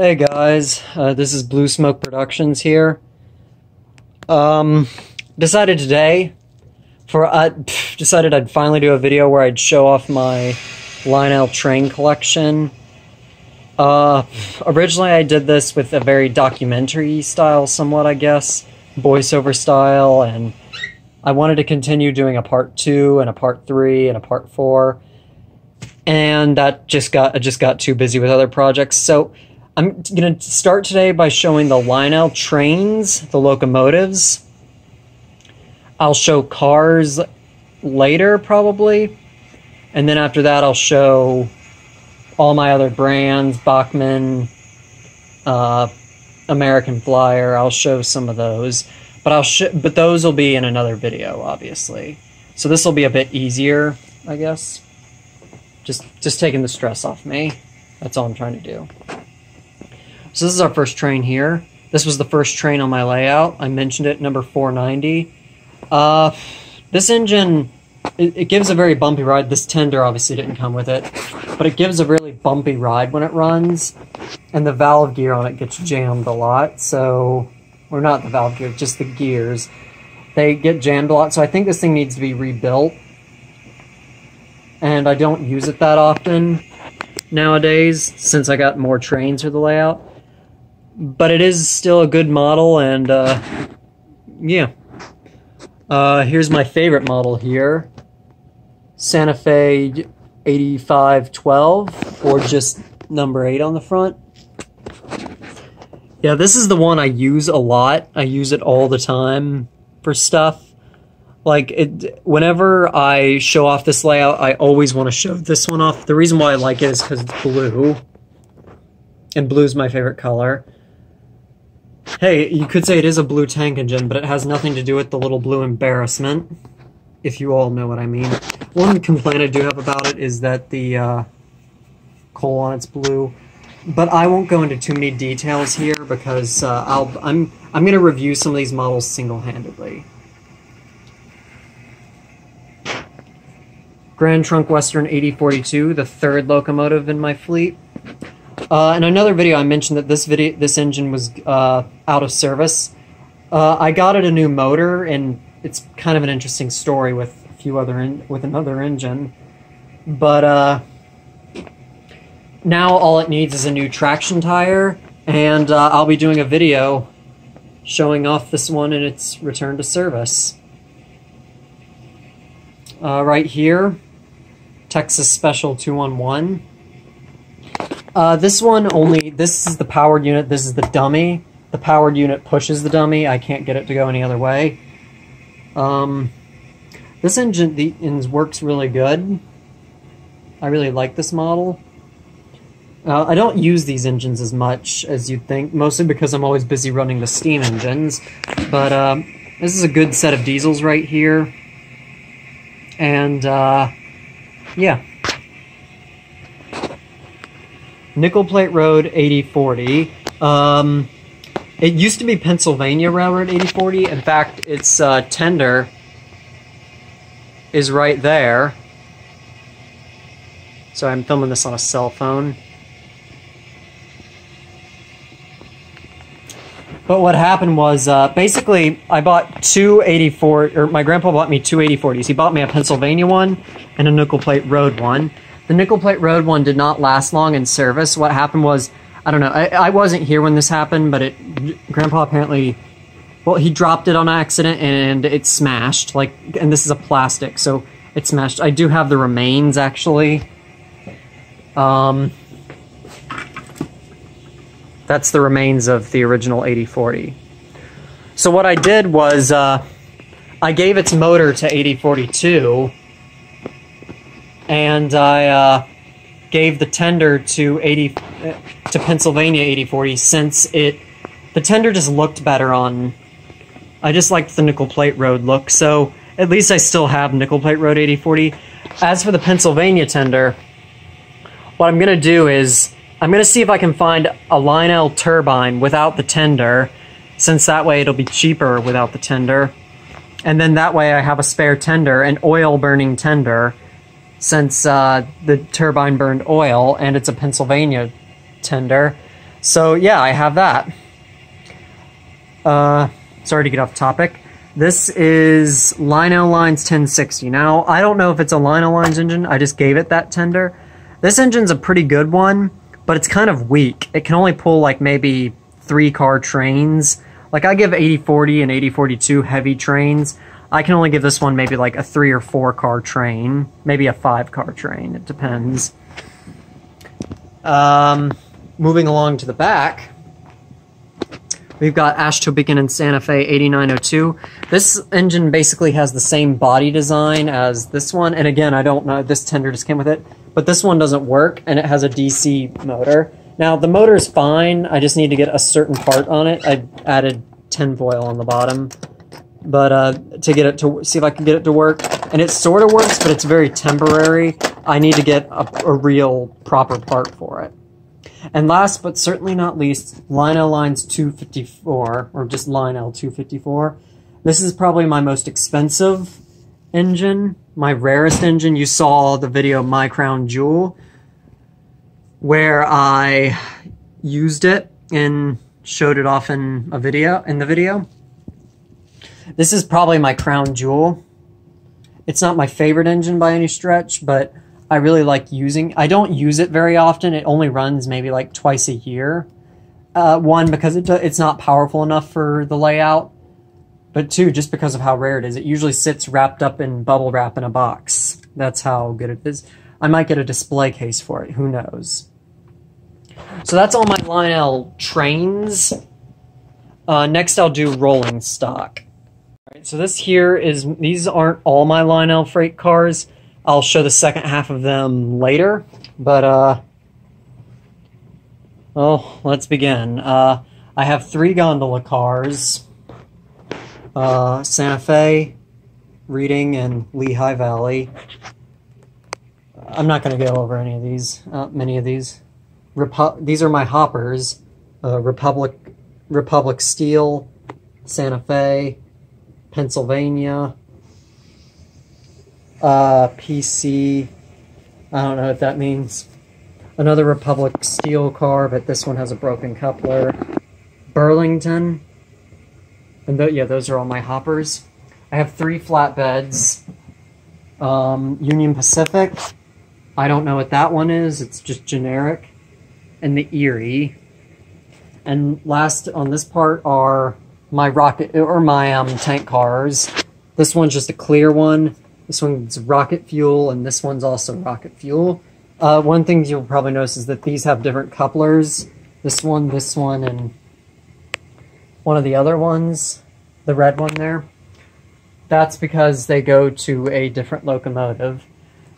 Hey guys, this is Blue Smoke Productions here. Decided today, decided I'd finally do a video where I'd show off my Lionel train collection. Originally I did this with a very documentary style somewhat, I guess, voiceover style, and I wanted to continue doing a part 2 and a part 3 and a part 4, and that just got too busy with other projects, so I'm going to start today by showing the Lionel trains, the locomotives. I'll show cars later, probably. And then after that, I'll show all my other brands, Bachmann, American Flyer. I'll show some of those. But those will be in another video, obviously. So this will be a bit easier, I guess. Just taking the stress off me. That's all I'm trying to do. So this is our first train here. This was the first train on my layout. I mentioned it, number 490. This engine, it gives a very bumpy ride. This tender obviously didn't come with it, but it gives a really bumpy ride when it runs, and the valve gear on it gets jammed a lot, so, or not the valve gear, just the gears. They get jammed a lot, so I think this thing needs to be rebuilt, and I don't use it that often nowadays, since I got more trains for the layout. But it is still a good model, and yeah. Here's my favorite model here. Santa Fe 8512, or just number 8 on the front. Yeah, this is the one I use a lot. I use it all the time for stuff. Like, whenever I show off this layout, I always want to show this one off. The reason why I like it is because it's blue. And blue's my favorite color. Hey, you could say it is a blue tank engine, but it has nothing to do with the little blue embarrassment, if you all know what I mean. One complaint I do have about it is that the coal on it's blue, but I won't go into too many details here because I'm going to review some of these models single-handedly. Grand Trunk Western 8042, the third locomotive in my fleet. In another video, I mentioned that this engine was out of service. I got it a new motor, and it's kind of an interesting story with another engine. But now all it needs is a new traction tire, and I'll be doing a video showing off this one in its return to service. Right here, Texas Special 211. This is the powered unit, this is the dummy. The powered unit pushes the dummy, I can't get it to go any other way. This engine works really good. I really like this model. I don't use these engines as much as you'd think, mostly because I'm always busy running the steam engines. But this is a good set of diesels right here. And yeah. Nickel Plate Road 8040. It used to be Pennsylvania Railroad 8040. In fact, its tender is right there. So I'm filming this on a cell phone. But what happened was, basically, I bought two 84, or my grandpa bought me two 8040s. He bought me a Pennsylvania one and a Nickel Plate Road one. The Nickel Plate Road one did not last long in service. What happened was, I don't know, I wasn't here when this happened, but Grandpa apparently, well, he dropped it on accident and it smashed, and this is a plastic, so it smashed. I do have the remains, actually. That's the remains of the original 8040. So what I did was, I gave its motor to 8042, and I gave the tender to Pennsylvania 8040 since the tender just looked better on. I just liked the Nickel Plate Road look, so at least I still have Nickel Plate Road 8040. As for the Pennsylvania tender, what I'm gonna do is I'm gonna see if I can find a Lionel turbine without the tender, since that way it'll be cheaper without the tender, and then that way I have a spare tender, an oil burning tender, since the turbine burned oil and it's a Pennsylvania tender. So yeah, I have that. Sorry to get off topic. This is Lionel Lines 1060. Now, I don't know if it's a Lionel Lines engine. I just gave it that tender. This engine's a pretty good one, but it's kind of weak. It can only pull like maybe 3-car trains. Like I give 8040 and 8042 heavy trains. I can only give this one maybe like a 3 or 4-car train, maybe a 5-car train. It depends. Moving along to the back, we've got Ashtobeacon and Santa Fe 8902. This engine basically has the same body design as this one, and again, I don't know, this tender just came with it, but this one doesn't work, and it has a DC motor. Now, the motor is fine, I just need to get a certain part on it. I added tinfoil on the bottom, but to get it to, see if I can get it to work, and it sort of works, but it's very temporary. I need to get a real proper part for it. And last but certainly not least, Lionel Lines 254, or just Lionel 254. This is probably my most expensive engine, my rarest engine. You saw the video My Crown Jewel, where I used it and showed it off in the video. This is probably my crown jewel. It's not my favorite engine by any stretch, but I really like using. I don't use it very often. It only runs maybe like twice a year. One, because it's not powerful enough for the layout, but two, just because of how rare it is. It usually sits wrapped up in bubble wrap in a box. That's how good it is. I might get a display case for it. Who knows? So that's all my Lionel trains. Next, I'll do rolling stock. All right, so this here is, these aren't all my Lionel freight cars. I'll show the second half of them later, but, well, let's begin. I have 3 gondola cars, Santa Fe, Reading, and Lehigh Valley. I'm not going to go over any of these, many of these. These are my hoppers, Republic Steel, Santa Fe, Pennsylvania, PC, I don't know what that means. Another Republic Steel car, but this one has a broken coupler. Burlington, and yeah, those are all my hoppers. I have 3 flatbeds. Union Pacific, I don't know what that one is, it's just generic. And the Erie. And last on this part are my rocket, or my tank cars. This one's just a clear one. This one's rocket fuel, and this one's also rocket fuel. One thing you'll probably notice is that these have different couplers. This one, and one of the other ones, the red one there. That's because they go to a different locomotive.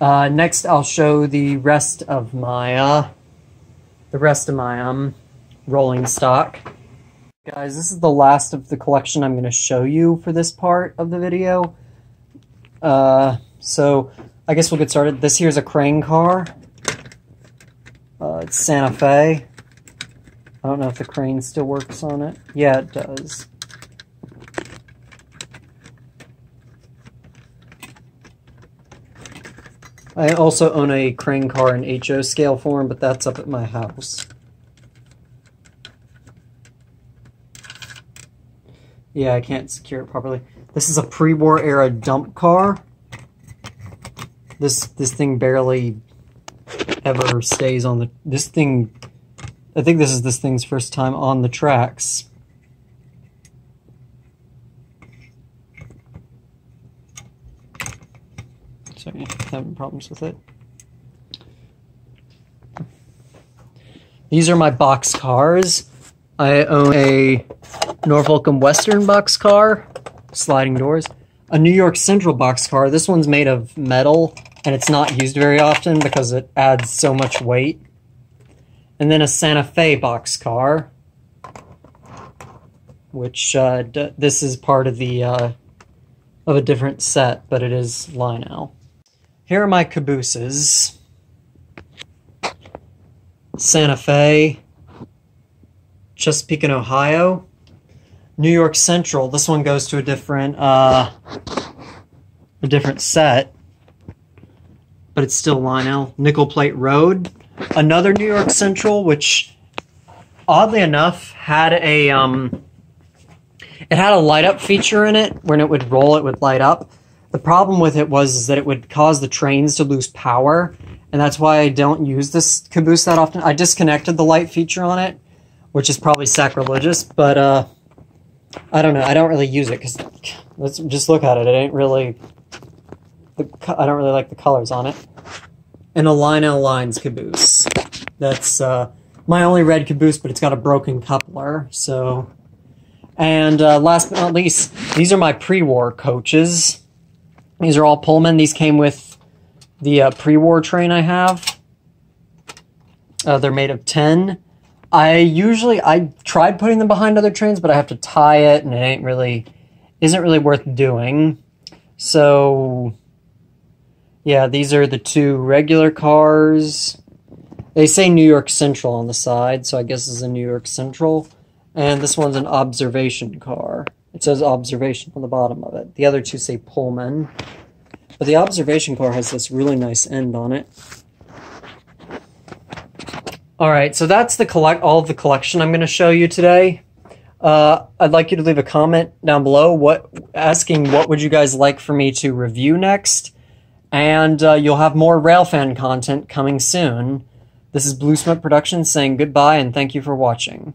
Next, I'll show the rest of my rolling stock. Guys, this is the last of the collection I'm going to show you for this part of the video. So I guess we'll get started. This here's a crane car. It's Santa Fe. I don't know if the crane still works on it. Yeah, it does. I also own a crane car in HO scale form, but that's up at my house. Yeah, I can't secure it properly. This is a pre-war era dump car. This thing barely ever stays on the... This thing... I think this is this thing's first time on the tracks. Sorry, having problems with it. These are my box cars. I own a Norfolk and Western box car, sliding doors. A New York Central box car. This one's made of metal, and it's not used very often because it adds so much weight. And then a Santa Fe box car, which this is part of the of a different set, but it is Lionel. Here are my cabooses. Santa Fe, Chesapeake and Ohio, New York Central. This one goes to a different set, but it's still Lionel. Nickel Plate Road, another New York Central, which oddly enough, had a it had a light up feature in it. When it would roll, it would light up. The problem with it was that it would cause the trains to lose power, and that's why I don't use this Caboose that often. I disconnected the light feature on it, which is probably sacrilegious, but I don't know. I don't really use it because let's just look at it. It ain't really. I don't really like the colors on it. And a Lionel Lines Caboose. That's my only red Caboose, but it's got a broken coupler. So, and last but not least, these are my pre-war coaches. These are all Pullman. These came with the pre-war train I have. They're made of 10. I tried putting them behind other trains, but I have to tie it, and it isn't really worth doing. So, yeah, these are the two regular cars. They say New York Central on the side, so I guess this is a New York Central. And this one's an observation car. It says observation on the bottom of it. The other two say Pullman. But the observation car has this really nice end on it. Alright, so that's all of the collection I'm going to show you today. I'd like you to leave a comment down below asking what would you guys like for me to review next. And you'll have more Railfan content coming soon. This is Blue Smoke Productions saying goodbye and thank you for watching.